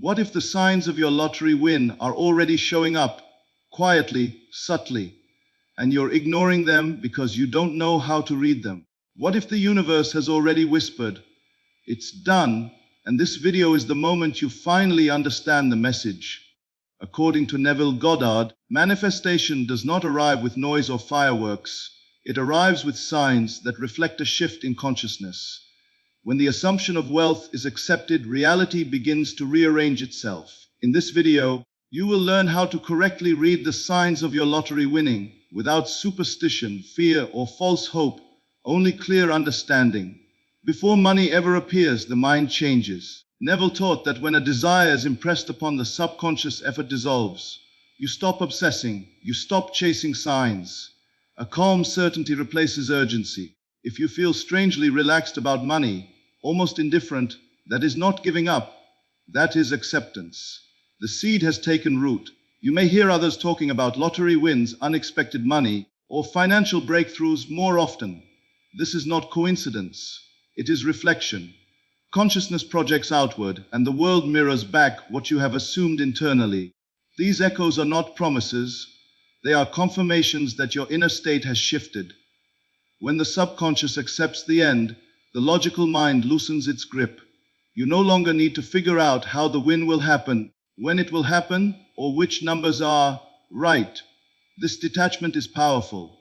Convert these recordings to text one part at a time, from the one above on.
What if the signs of your lottery win are already showing up, quietly, subtly, and you're ignoring them because you don't know how to read them? What if the universe has already whispered, "It's done," and this video is the moment you finally understand the message? According to Neville Goddard, manifestation does not arrive with noise or fireworks. It arrives with signs that reflect a shift in consciousness. When the assumption of wealth is accepted, reality begins to rearrange itself. In this video, you will learn how to correctly read the signs of your lottery winning without superstition, fear, or false hope, only clear understanding. Before money ever appears, the mind changes. Neville taught that when a desire is impressed upon the subconscious, effort dissolves. You stop obsessing, you stop chasing signs. A calm certainty replaces urgency. If you feel strangely relaxed about money, almost indifferent, that is not giving up, that is acceptance. The seed has taken root. You may hear others talking about lottery wins, unexpected money, or financial breakthroughs more often. This is not coincidence. It is reflection. Consciousness projects outward, and the world mirrors back what you have assumed internally. These echoes are not promises. They are confirmations that your inner state has shifted. When the subconscious accepts the end, the logical mind loosens its grip. You no longer need to figure out how the win will happen, when it will happen, or which numbers are right. This detachment is powerful.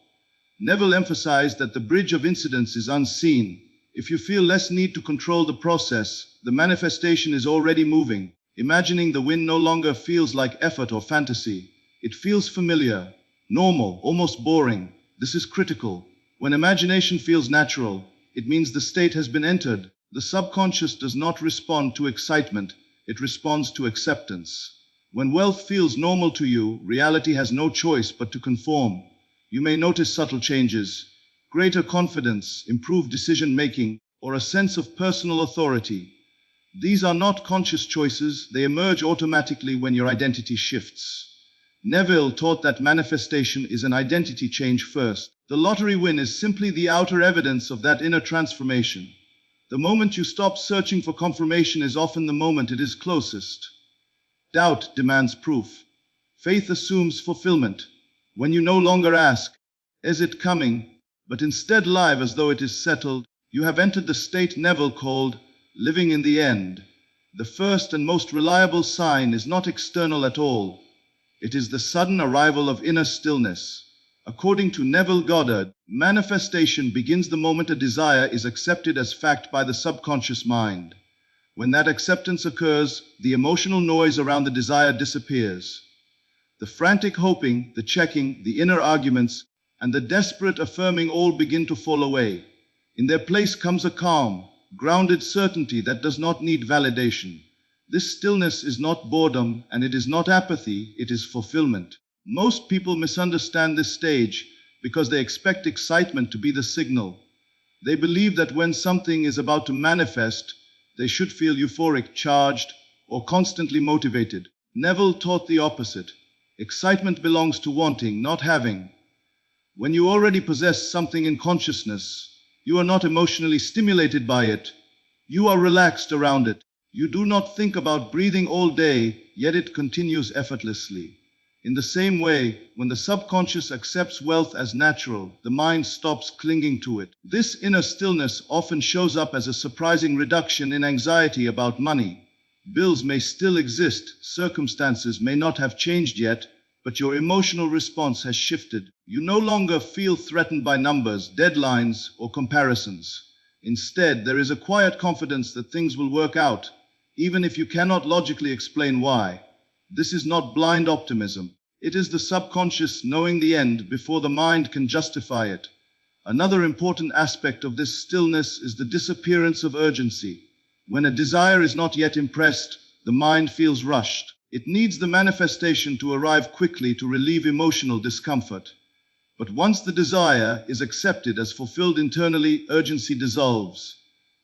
Neville emphasized that the bridge of incidents is unseen. If you feel less need to control the process, the manifestation is already moving. Imagining the win no longer feels like effort or fantasy. It feels familiar, normal, almost boring. This is critical. When imagination feels natural, it means the state has been entered. The subconscious does not respond to excitement, it responds to acceptance. When wealth feels normal to you, reality has no choice but to conform. You may notice subtle changes, greater confidence, improved decision-making, or a sense of personal authority. These are not conscious choices, they emerge automatically when your identity shifts. Neville taught that manifestation is an identity change first. The lottery win is simply the outer evidence of that inner transformation. The moment you stop searching for confirmation is often the moment it is closest. Doubt demands proof. Faith assumes fulfillment. When you no longer ask, "Is it coming?" but instead live as though it is settled, you have entered the state Neville called living in the end. The first and most reliable sign is not external at all. It is the sudden arrival of inner stillness. According to Neville Goddard, manifestation begins the moment a desire is accepted as fact by the subconscious mind. When that acceptance occurs, the emotional noise around the desire disappears. The frantic hoping, the checking, the inner arguments, and the desperate affirming all begin to fall away. In their place comes a calm, grounded certainty that does not need validation. This stillness is not boredom, and it is not apathy, it is fulfillment. Most people misunderstand this stage because they expect excitement to be the signal. They believe that when something is about to manifest, they should feel euphoric, charged, or constantly motivated. Neville taught the opposite. Excitement belongs to wanting, not having. When you already possess something in consciousness, you are not emotionally stimulated by it. You are relaxed around it. You do not think about breathing all day, yet it continues effortlessly. In the same way, when the subconscious accepts wealth as natural, the mind stops clinging to it. This inner stillness often shows up as a surprising reduction in anxiety about money. Bills may still exist, circumstances may not have changed yet, but your emotional response has shifted. You no longer feel threatened by numbers, deadlines, or comparisons. Instead, there is a quiet confidence that things will work out, even if you cannot logically explain why. This is not blind optimism. It is the subconscious knowing the end before the mind can justify it. Another important aspect of this stillness is the disappearance of urgency. When a desire is not yet impressed, the mind feels rushed. It needs the manifestation to arrive quickly to relieve emotional discomfort. But once the desire is accepted as fulfilled internally, urgency dissolves.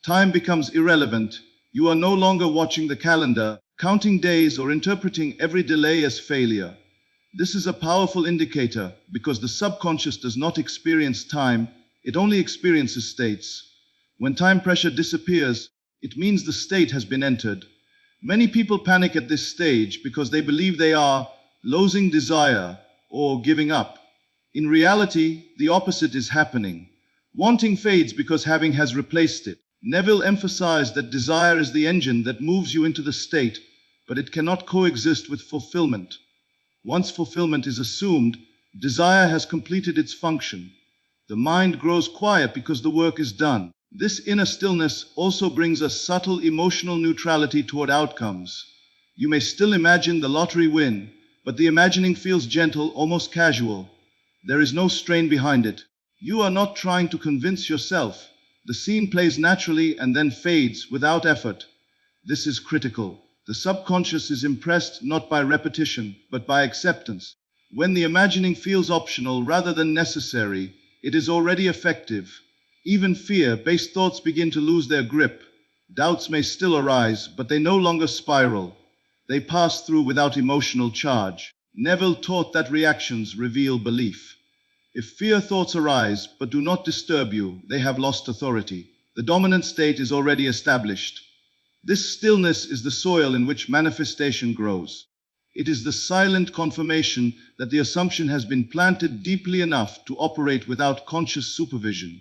Time becomes irrelevant. You are no longer watching the calendar, counting days, or interpreting every delay as failure. This is a powerful indicator because the subconscious does not experience time, it only experiences states. When time pressure disappears, it means the state has been entered. Many people panic at this stage because they believe they are losing desire or giving up. In reality, the opposite is happening. Wanting fades because having has replaced it. Neville emphasized that desire is the engine that moves you into the state, but it cannot coexist with fulfillment. Once fulfillment is assumed, desire has completed its function. The mind grows quiet because the work is done. This inner stillness also brings a subtle emotional neutrality toward outcomes. You may still imagine the lottery win, but the imagining feels gentle, almost casual. There is no strain behind it. You are not trying to convince yourself. The scene plays naturally and then fades without effort. This is critical. The subconscious is impressed not by repetition, but by acceptance. When the imagining feels optional rather than necessary, it is already effective. Even fear-based thoughts begin to lose their grip. Doubts may still arise, but they no longer spiral. They pass through without emotional charge. Neville taught that reactions reveal belief. If fear thoughts arise but do not disturb you, they have lost authority. The dominant state is already established. This stillness is the soil in which manifestation grows. It is the silent confirmation that the assumption has been planted deeply enough to operate without conscious supervision.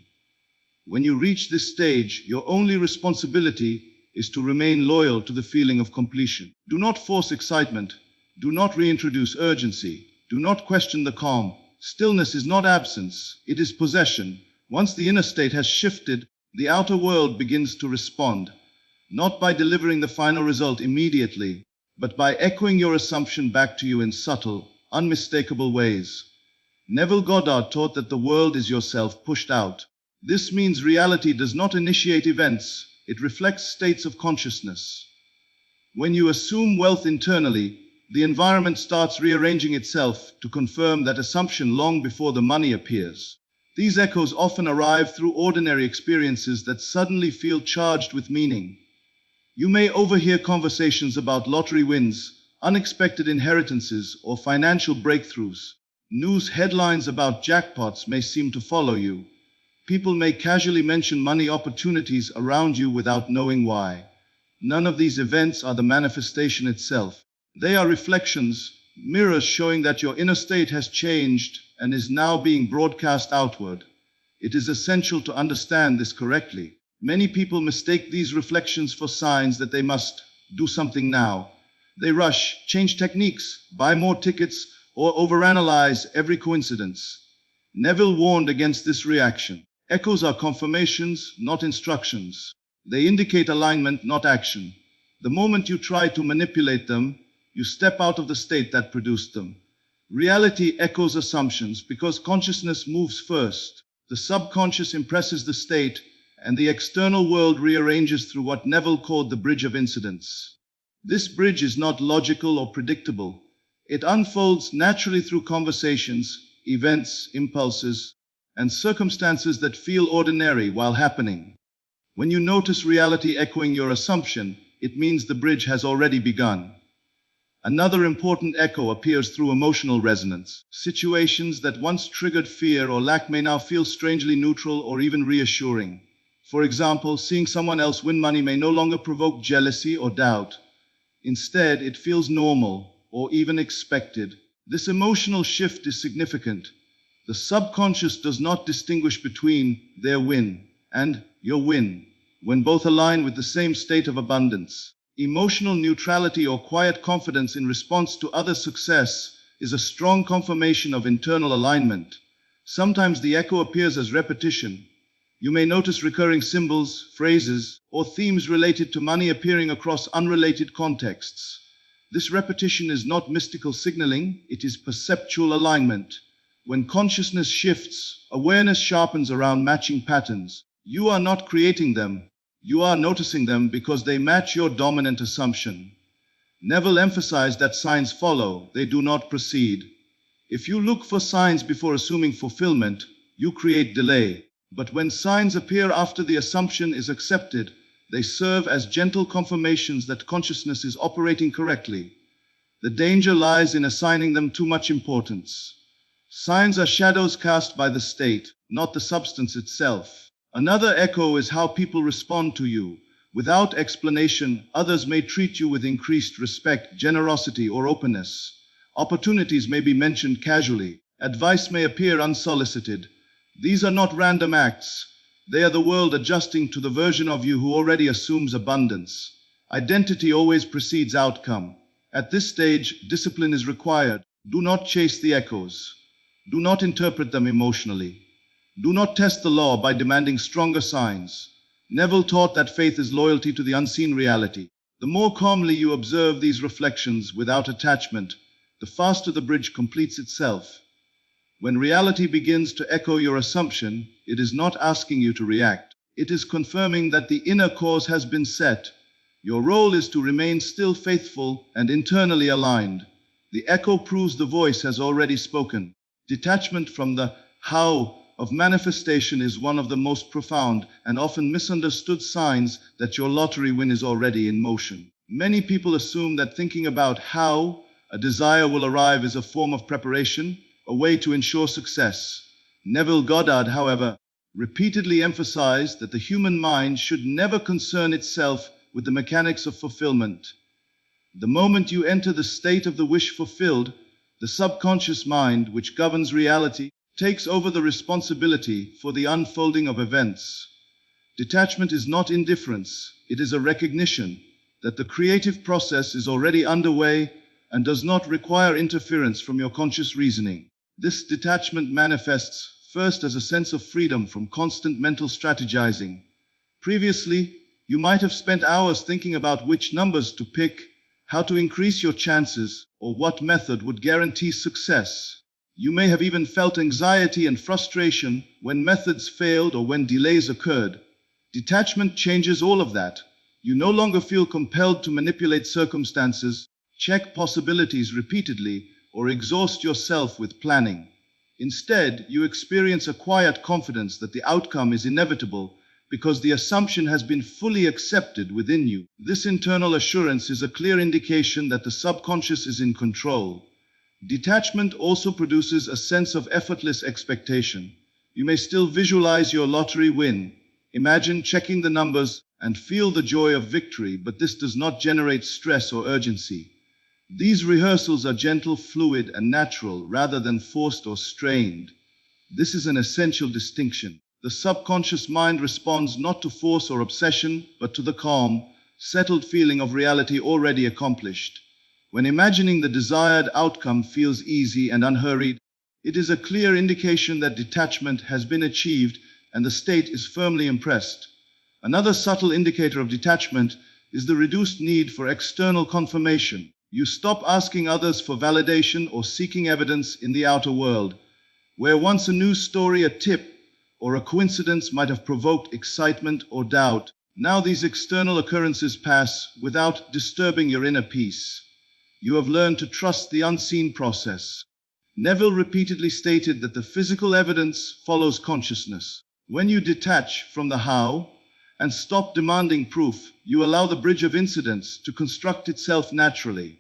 When you reach this stage, your only responsibility is to remain loyal to the feeling of completion. Do not force excitement. Do not reintroduce urgency. Do not question the calm. Stillness is not absence, it is possession. Once the inner state has shifted, the outer world begins to respond, not by delivering the final result immediately, but by echoing your assumption back to you in subtle, unmistakable ways. Neville Goddard taught that the world is yourself pushed out. This means reality does not initiate events, it reflects states of consciousness. When you assume wealth internally, the environment starts rearranging itself to confirm that assumption long before the money appears. These echoes often arrive through ordinary experiences that suddenly feel charged with meaning. You may overhear conversations about lottery wins, unexpected inheritances, or financial breakthroughs. News headlines about jackpots may seem to follow you. People may casually mention money opportunities around you without knowing why. None of these events are the manifestation itself. They are reflections, mirrors showing that your inner state has changed and is now being broadcast outward. It is essential to understand this correctly. Many people mistake these reflections for signs that they must do something now. They rush, change techniques, buy more tickets, or overanalyze every coincidence. Neville warned against this reaction. Echoes are confirmations, not instructions. They indicate alignment, not action. The moment you try to manipulate them, you step out of the state that produced them. Reality echoes assumptions because consciousness moves first. The subconscious impresses the state, and the external world rearranges through what Neville called the bridge of incidents. This bridge is not logical or predictable. It unfolds naturally through conversations, events, impulses, and circumstances that feel ordinary while happening. When you notice reality echoing your assumption, it means the bridge has already begun. Another important echo appears through emotional resonance. Situations that once triggered fear or lack may now feel strangely neutral or even reassuring. For example, seeing someone else win money may no longer provoke jealousy or doubt. Instead, it feels normal or even expected. This emotional shift is significant. The subconscious does not distinguish between their win and your win, when both align with the same state of abundance. Emotional neutrality or quiet confidence in response to other success is a strong confirmation of internal alignment. Sometimes the echo appears as repetition. You may notice recurring symbols, phrases, or themes related to money appearing across unrelated contexts. This repetition is not mystical signaling, it is perceptual alignment. When consciousness shifts, awareness sharpens around matching patterns. You are not creating them. You are noticing them because they match your dominant assumption. Neville emphasized that signs follow, they do not precede. If you look for signs before assuming fulfillment, you create delay. But when signs appear after the assumption is accepted, they serve as gentle confirmations that consciousness is operating correctly. The danger lies in assigning them too much importance. Signs are shadows cast by the state, not the substance itself. Another echo is how people respond to you. Without explanation, others may treat you with increased respect, generosity, or openness. Opportunities may be mentioned casually. Advice may appear unsolicited. These are not random acts. They are the world adjusting to the version of you who already assumes abundance. Identity always precedes outcome. At this stage, discipline is required. Do not chase the echoes. Do not interpret them emotionally. Do not test the law by demanding stronger signs. Neville taught that faith is loyalty to the unseen reality. The more calmly you observe these reflections without attachment, the faster the bridge completes itself. When reality begins to echo your assumption, it is not asking you to react. It is confirming that the inner course has been set. Your role is to remain still faithful and internally aligned. The echo proves the voice has already spoken. Detachment from the how of manifestation is one of the most profound and often misunderstood signs that your lottery win is already in motion. Many people assume that thinking about how a desire will arrive is a form of preparation, a way to ensure success. Neville Goddard, however, repeatedly emphasized that the human mind should never concern itself with the mechanics of fulfillment. The moment you enter the state of the wish fulfilled, the subconscious mind, which governs reality, takes over the responsibility for the unfolding of events. Detachment is not indifference, it is a recognition that the creative process is already underway and does not require interference from your conscious reasoning. This detachment manifests first as a sense of freedom from constant mental strategizing. Previously, you might have spent hours thinking about which numbers to pick, how to increase your chances, or what method would guarantee success. You may have even felt anxiety and frustration when methods failed or when delays occurred. Detachment changes all of that. You no longer feel compelled to manipulate circumstances, check possibilities repeatedly, or exhaust yourself with planning. Instead, you experience a quiet confidence that the outcome is inevitable because the assumption has been fully accepted within you. This internal assurance is a clear indication that the subconscious is in control. Detachment also produces a sense of effortless expectation. You may still visualize your lottery win, imagine checking the numbers, and feel the joy of victory, but this does not generate stress or urgency. These rehearsals are gentle, fluid, and natural rather than forced or strained. This is an essential distinction. The subconscious mind responds not to force or obsession, but to the calm, settled feeling of reality already accomplished. When imagining the desired outcome feels easy and unhurried, it is a clear indication that detachment has been achieved and the state is firmly impressed. Another subtle indicator of detachment is the reduced need for external confirmation. You stop asking others for validation or seeking evidence in the outer world. Where once a news story, a tip, or a coincidence might have provoked excitement or doubt, now these external occurrences pass without disturbing your inner peace. You have learned to trust the unseen process. Neville repeatedly stated that the physical evidence follows consciousness. When you detach from the how and stop demanding proof, you allow the bridge of incidents to construct itself naturally.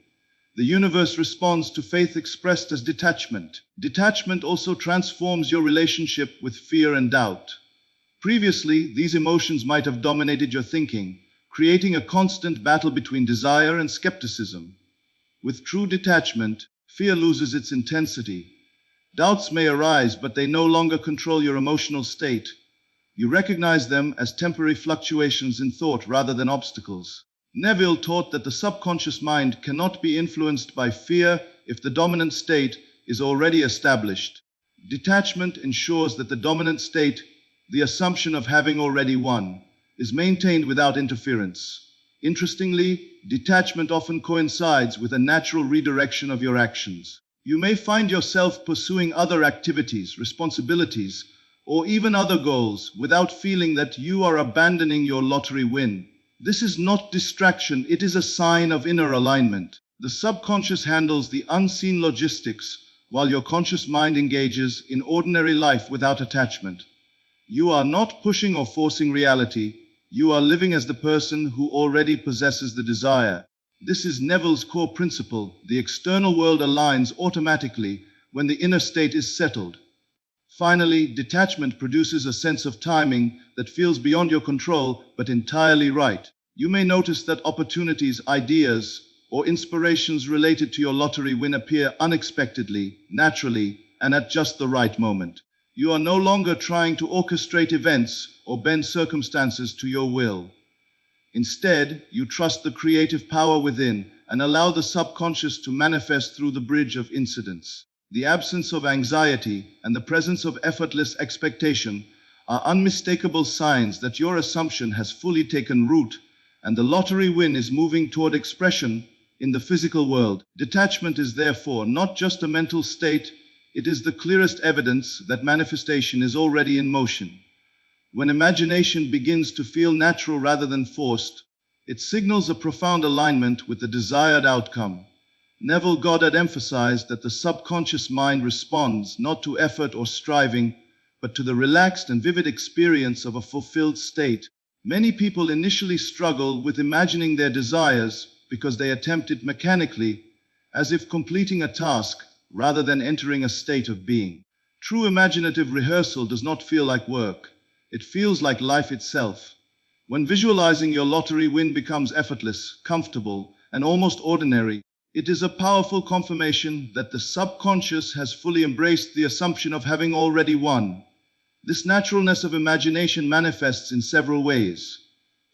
The universe responds to faith expressed as detachment. Detachment also transforms your relationship with fear and doubt. Previously, these emotions might have dominated your thinking, creating a constant battle between desire and skepticism. With true detachment, fear loses its intensity. Doubts may arise, but they no longer control your emotional state. You recognize them as temporary fluctuations in thought rather than obstacles. Neville taught that the subconscious mind cannot be influenced by fear if the dominant state is already established. Detachment ensures that the dominant state, the assumption of having already won, is maintained without interference. Interestingly, detachment often coincides with a natural redirection of your actions. You may find yourself pursuing other activities, responsibilities, or even other goals without feeling that you are abandoning your lottery win. This is not distraction, it is a sign of inner alignment. The subconscious handles the unseen logistics, while your conscious mind engages in ordinary life without attachment. You are not pushing or forcing reality. You are living as the person who already possesses the desire. This is Neville's core principle. The external world aligns automatically when the inner state is settled. Finally, detachment produces a sense of timing that feels beyond your control but entirely right. You may notice that opportunities, ideas, or inspirations related to your lottery win appear unexpectedly, naturally, and at just the right moment. You are no longer trying to orchestrate events or bend circumstances to your will. Instead, you trust the creative power within and allow the subconscious to manifest through the bridge of incidents. The absence of anxiety and the presence of effortless expectation are unmistakable signs that your assumption has fully taken root and the lottery win is moving toward expression in the physical world. Detachment is therefore not just a mental state, it is the clearest evidence that manifestation is already in motion. When imagination begins to feel natural rather than forced, it signals a profound alignment with the desired outcome. Neville Goddard emphasized that the subconscious mind responds not to effort or striving, but to the relaxed and vivid experience of a fulfilled state. Many people initially struggle with imagining their desires because they attempt it mechanically, as if completing a task rather than entering a state of being. True imaginative rehearsal does not feel like work. It feels like life itself. When visualizing your lottery win becomes effortless, comfortable, and almost ordinary, it is a powerful confirmation that the subconscious has fully embraced the assumption of having already won. This naturalness of imagination manifests in several ways.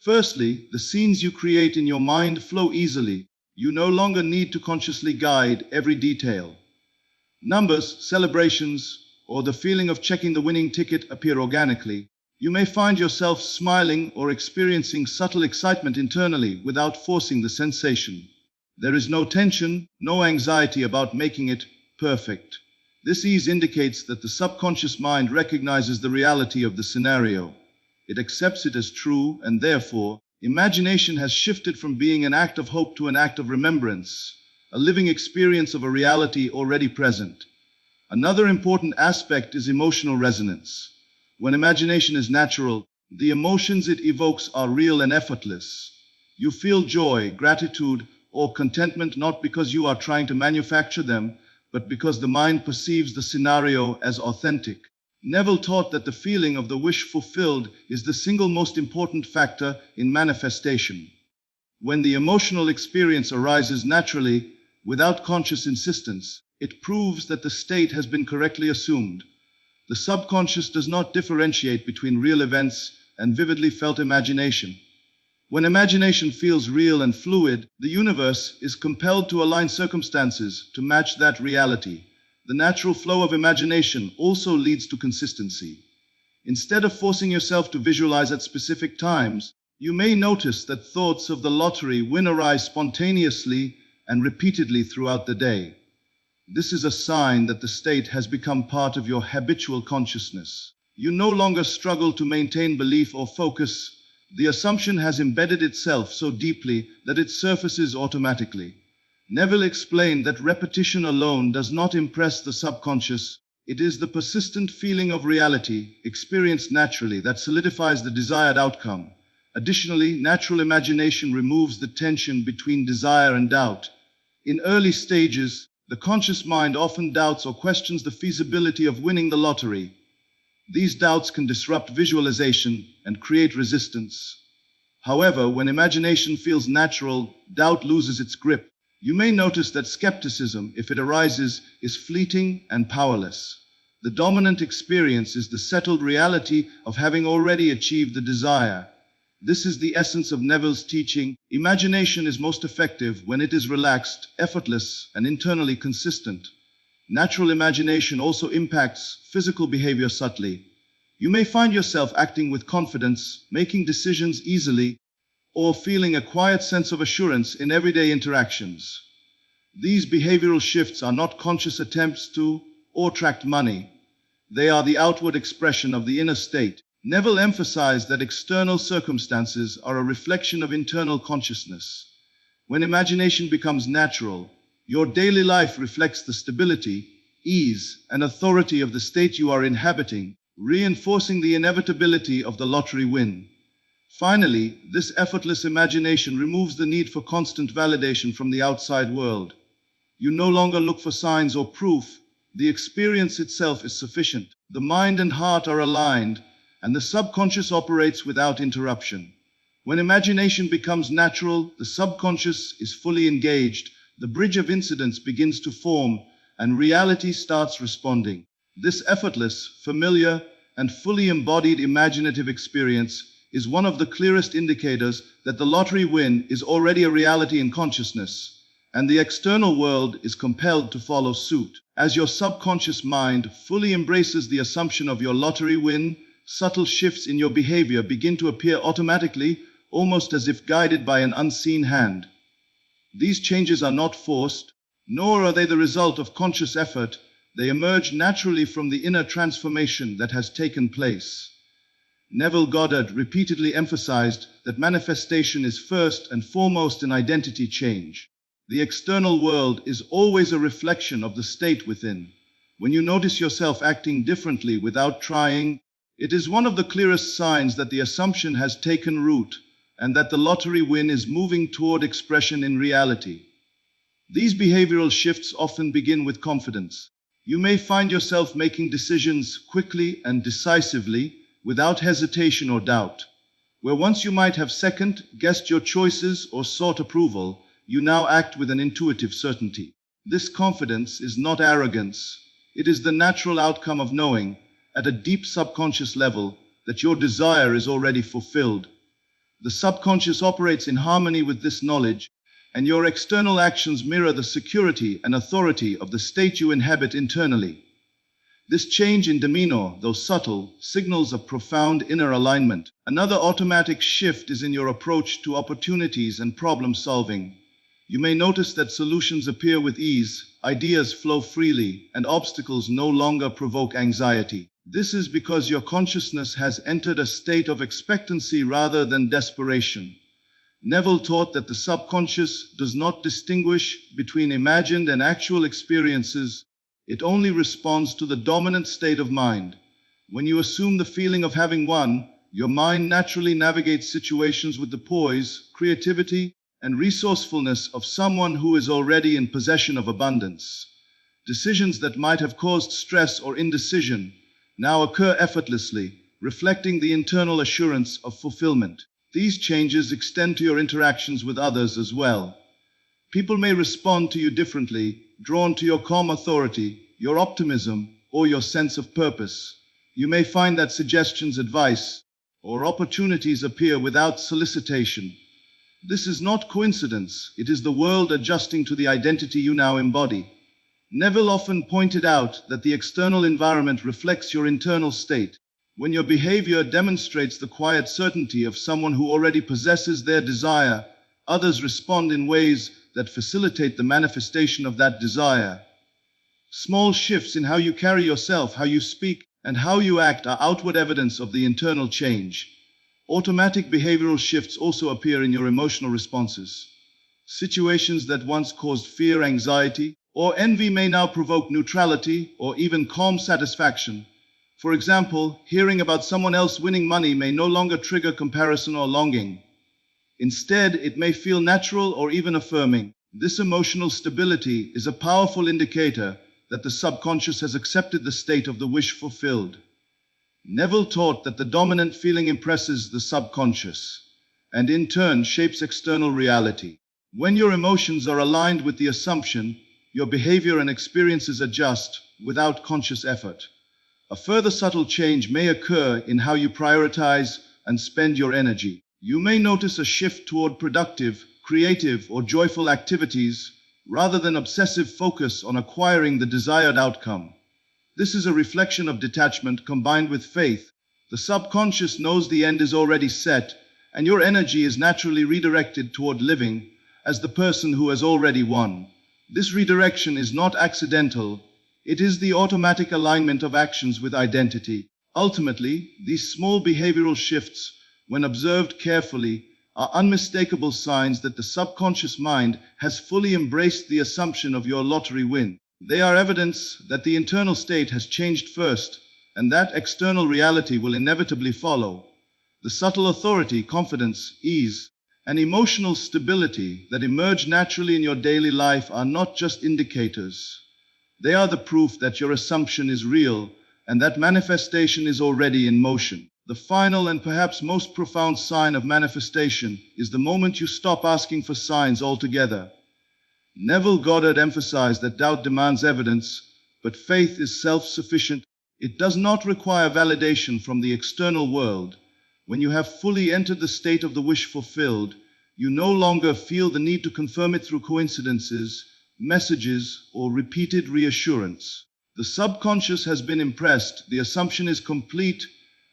Firstly, the scenes you create in your mind flow easily. You no longer need to consciously guide every detail. Numbers, celebrations, or the feeling of checking the winning ticket appear organically. You may find yourself smiling or experiencing subtle excitement internally without forcing the sensation. There is no tension, no anxiety about making it perfect. This ease indicates that the subconscious mind recognizes the reality of the scenario. It accepts it as true, and therefore, imagination has shifted from being an act of hope to an act of remembrance, a living experience of a reality already present. Another important aspect is emotional resonance. When imagination is natural, the emotions it evokes are real and effortless. You feel joy, gratitude, or contentment not because you are trying to manufacture them, but because the mind perceives the scenario as authentic. Neville taught that the feeling of the wish fulfilled is the single most important factor in manifestation. When the emotional experience arises naturally, without conscious insistence, it proves that the state has been correctly assumed. The subconscious does not differentiate between real events and vividly felt imagination. When imagination feels real and fluid, the universe is compelled to align circumstances to match that reality. The natural flow of imagination also leads to consistency. Instead of forcing yourself to visualize at specific times, you may notice that thoughts of the lottery win arise spontaneously and repeatedly throughout the day. This is a sign that the state has become part of your habitual consciousness. You no longer struggle to maintain belief or focus. The assumption has embedded itself so deeply that it surfaces automatically. Neville explained that repetition alone does not impress the subconscious. It is the persistent feeling of reality, experienced naturally, that solidifies the desired outcome. Additionally, natural imagination removes the tension between desire and doubt. In early stages, the conscious mind often doubts or questions the feasibility of winning the lottery. These doubts can disrupt visualization and create resistance. However, when imagination feels natural, doubt loses its grip. You may notice that skepticism, if it arises, is fleeting and powerless. The dominant experience is the settled reality of having already achieved the desire. This is the essence of Neville's teaching. Imagination is most effective when it is relaxed, effortless, and internally consistent. Natural imagination also impacts physical behavior subtly. You may find yourself acting with confidence, making decisions easily, or feeling a quiet sense of assurance in everyday interactions. These behavioral shifts are not conscious attempts to attract money. They are the outward expression of the inner state. Neville emphasized that external circumstances are a reflection of internal consciousness. When imagination becomes natural, your daily life reflects the stability, ease, and authority of the state you are inhabiting, reinforcing the inevitability of the lottery win. Finally, this effortless imagination removes the need for constant validation from the outside world. You no longer look for signs or proof. The experience itself is sufficient. The mind and heart are aligned, and the subconscious operates without interruption. When imagination becomes natural, the subconscious is fully engaged, the bridge of incidents begins to form, and reality starts responding. This effortless, familiar, and fully embodied imaginative experience is one of the clearest indicators that the lottery win is already a reality in consciousness, and the external world is compelled to follow suit. As your subconscious mind fully embraces the assumption of your lottery win, subtle shifts in your behavior begin to appear automatically, almost as if guided by an unseen hand. These changes are not forced, nor are they the result of conscious effort. They emerge naturally from the inner transformation that has taken place. Neville Goddard repeatedly emphasized that manifestation is first and foremost an identity change. The external world is always a reflection of the state within. When you notice yourself acting differently without trying, it is one of the clearest signs that the assumption has taken root and that the lottery win is moving toward expression in reality. These behavioral shifts often begin with confidence. You may find yourself making decisions quickly and decisively, without hesitation or doubt. Where once you might have second-guessed your choices or sought approval, you now act with an intuitive certainty. This confidence is not arrogance. It is the natural outcome of knowing, at a deep subconscious level, that your desire is already fulfilled. The subconscious operates in harmony with this knowledge, and your external actions mirror the security and authority of the state you inhabit internally. This change in demeanor, though subtle, signals a profound inner alignment. Another automatic shift is in your approach to opportunities and problem solving. You may notice that solutions appear with ease, ideas flow freely, and obstacles no longer provoke anxiety. This is because your consciousness has entered a state of expectancy rather than desperation. Neville taught that the subconscious does not distinguish between imagined and actual experiences. It only responds to the dominant state of mind. When you assume the feeling of having won, your mind naturally navigates situations with the poise, creativity, and resourcefulness of someone who is already in possession of abundance. Decisions that might have caused stress or indecision now occur effortlessly, reflecting the internal assurance of fulfillment. These changes extend to your interactions with others as well. People may respond to you differently, drawn to your calm authority, your optimism, or your sense of purpose. You may find that suggestions, advice, or opportunities appear without solicitation. This is not coincidence. It is the world adjusting to the identity you now embody. Neville often pointed out that the external environment reflects your internal state. When your behavior demonstrates the quiet certainty of someone who already possesses their desire, others respond in ways that facilitate the manifestation of that desire. Small shifts in how you carry yourself, how you speak, and how you act are outward evidence of the internal change. Automatic behavioral shifts also appear in your emotional responses. Situations that once caused fear, anxiety, or envy may now provoke neutrality or even calm satisfaction. For example, hearing about someone else winning money may no longer trigger comparison or longing. Instead, it may feel natural or even affirming. This emotional stability is a powerful indicator that the subconscious has accepted the state of the wish fulfilled. Neville taught that the dominant feeling impresses the subconscious, and in turn shapes external reality. When your emotions are aligned with the assumption, your behavior and experiences adjust without conscious effort. A further subtle change may occur in how you prioritize and spend your energy. You may notice a shift toward productive, creative, or joyful activities rather than obsessive focus on acquiring the desired outcome. This is a reflection of detachment combined with faith. The subconscious knows the end is already set, and your energy is naturally redirected toward living as the person who has already won. This redirection is not accidental. It is the automatic alignment of actions with identity. Ultimately, these small behavioral shifts, when observed carefully, are unmistakable signs that the subconscious mind has fully embraced the assumption of your lottery win. They are evidence that the internal state has changed first, and that external reality will inevitably follow. The subtle authority, confidence, ease, and emotional stability that emerge naturally in your daily life are not just indicators. They are the proof that your assumption is real and that manifestation is already in motion. The final and perhaps most profound sign of manifestation is the moment you stop asking for signs altogether. Neville Goddard emphasized that doubt demands evidence, but faith is self-sufficient. It does not require validation from the external world. When you have fully entered the state of the wish fulfilled, you no longer feel the need to confirm it through coincidences, messages, or repeated reassurance. The subconscious has been impressed, the assumption is complete,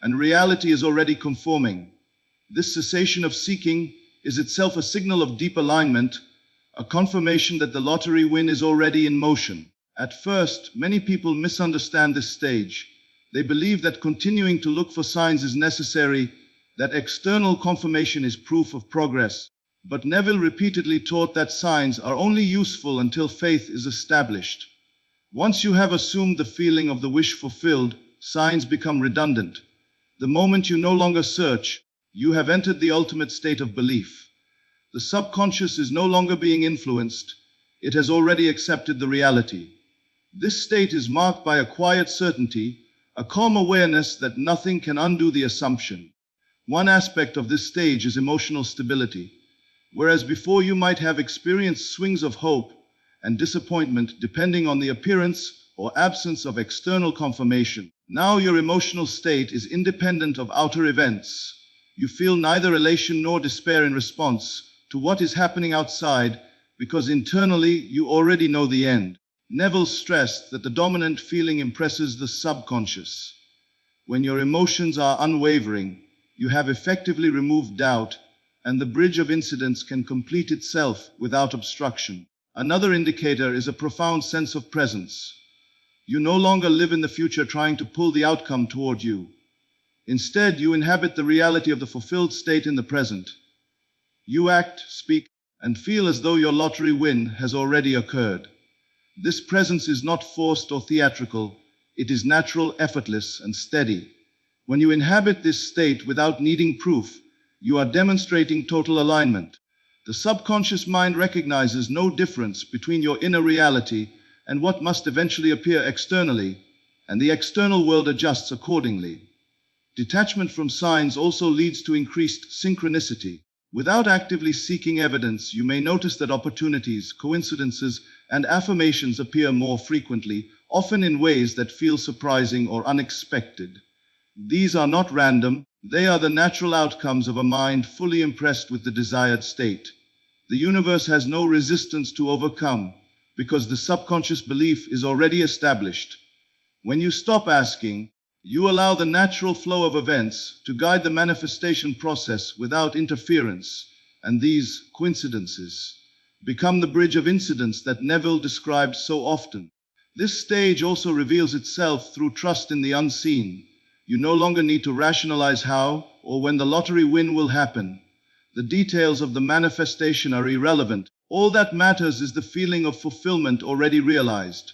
and reality is already conforming. This cessation of seeking is itself a signal of deep alignment, a confirmation that the lottery win is already in motion. At first, many people misunderstand this stage. They believe that continuing to look for signs is necessary, that external confirmation is proof of progress. But Neville repeatedly taught that signs are only useful until faith is established. Once you have assumed the feeling of the wish fulfilled, signs become redundant. The moment you no longer search, you have entered the ultimate state of belief. The subconscious is no longer being influenced. It has already accepted the reality. This state is marked by a quiet certainty, a calm awareness that nothing can undo the assumption. One aspect of this stage is emotional stability. Whereas before you might have experienced swings of hope and disappointment depending on the appearance or absence of external confirmation, now your emotional state is independent of outer events. You feel neither elation nor despair in response to what is happening outside, because internally you already know the end. Neville stressed that the dominant feeling impresses the subconscious. When your emotions are unwavering, you have effectively removed doubt, and the bridge of incidents can complete itself without obstruction. Another indicator is a profound sense of presence. You no longer live in the future trying to pull the outcome toward you. Instead, you inhabit the reality of the fulfilled state in the present. You act, speak, and feel as though your lottery win has already occurred. This presence is not forced or theatrical. It is natural, effortless, and steady. When you inhabit this state without needing proof, you are demonstrating total alignment. The subconscious mind recognizes no difference between your inner reality and what must eventually appear externally, and the external world adjusts accordingly. Detachment from signs also leads to increased synchronicity. Without actively seeking evidence, you may notice that opportunities, coincidences, and affirmations appear more frequently, often in ways that feel surprising or unexpected. These are not random. They are the natural outcomes of a mind fully impressed with the desired state. The universe has no resistance to overcome, because the subconscious belief is already established. When you stop asking, you allow the natural flow of events to guide the manifestation process without interference, and these coincidences become the bridge of incidents that Neville described so often. This stage also reveals itself through trust in the unseen. You no longer need to rationalize how or when the lottery win will happen. The details of the manifestation are irrelevant. All that matters is the feeling of fulfillment already realized.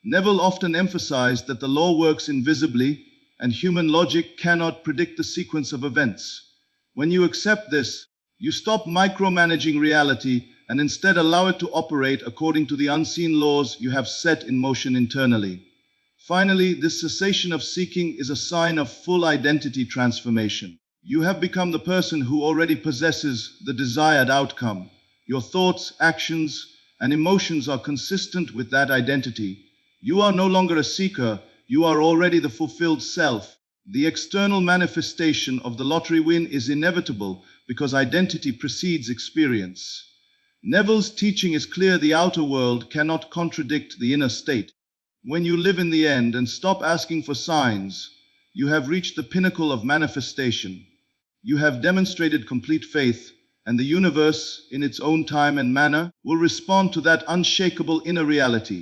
Neville often emphasized that the law works invisibly, and human logic cannot predict the sequence of events. When you accept this, you stop micromanaging reality and instead allow it to operate according to the unseen laws you have set in motion internally. Finally, this cessation of seeking is a sign of full identity transformation. You have become the person who already possesses the desired outcome. Your thoughts, actions, and emotions are consistent with that identity. You are no longer a seeker, you are already the fulfilled self. The external manifestation of the lottery win is inevitable because identity precedes experience. Neville's teaching is clear: the outer world cannot contradict the inner state. When you live in the end and stop asking for signs, you have reached the pinnacle of manifestation. You have demonstrated complete faith, and the universe, in its own time and manner, will respond to that unshakable inner reality.